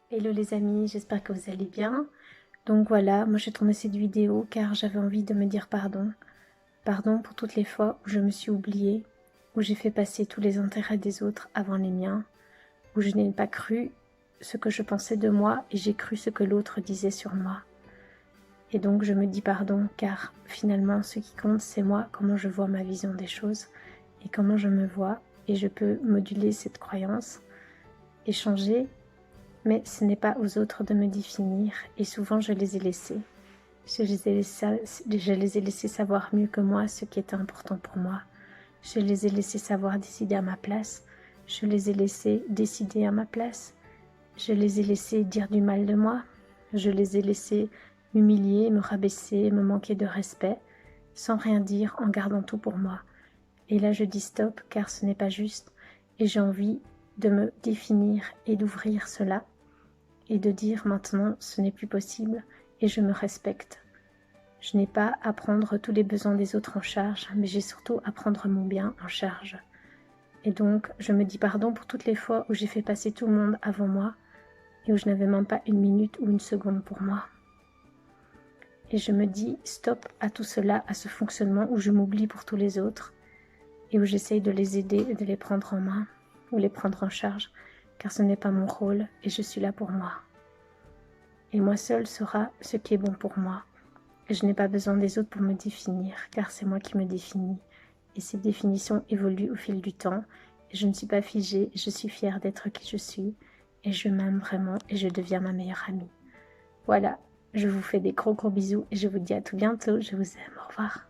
Hello les amis, j'espère que vous allez bien. Donc voilà, moi j'ai tourné cette vidéo car j'avais envie de me dire pardon. Pardon pour toutes les fois où je me suis oubliée, où j'ai fait passer tous les intérêts des autres avant les miens, où je n'ai pas cru ce que je pensais de moi et j'ai cru ce que l'autre disait sur moi. Et donc je me dis pardon car finalement ce qui compte c'est moi, comment je vois ma vision des choses et comment je me vois, et je peux moduler cette croyance et changer. Mais ce n'est pas aux autres de me définir, et souvent je les ai laissés. Je les ai laissés savoir mieux que moi ce qui était important pour moi. Je les ai laissés savoir décider à ma place. Je les ai laissés décider à ma place. Je les ai laissés dire du mal de moi. Je les ai laissés m'humilier, me rabaisser, me manquer de respect, sans rien dire, en gardant tout pour moi. Et là je dis stop, car ce n'est pas juste, et j'ai envie de me définir et d'ouvrir cela, et de dire maintenant ce n'est plus possible et je me respecte. Je n'ai pas à prendre tous les besoins des autres en charge, mais j'ai surtout à prendre mon bien en charge. Et donc je me dis pardon pour toutes les fois où j'ai fait passer tout le monde avant moi et où je n'avais même pas une minute ou une seconde pour moi. Et je me dis stop à tout cela, à ce fonctionnement où je m'oublie pour tous les autres et où j'essaye de les aider et de les prendre en main ou les prendre en charge, car ce n'est pas mon rôle et je suis là pour moi. Et moi seule saura ce qui est bon pour moi. Et je n'ai pas besoin des autres pour me définir, car c'est moi qui me définis. Et ces définitions évoluent au fil du temps. Et je ne suis pas figée, je suis fière d'être qui je suis. Et je m'aime vraiment et je deviens ma meilleure amie. Voilà, je vous fais des gros bisous et je vous dis à tout bientôt. Je vous aime, au revoir.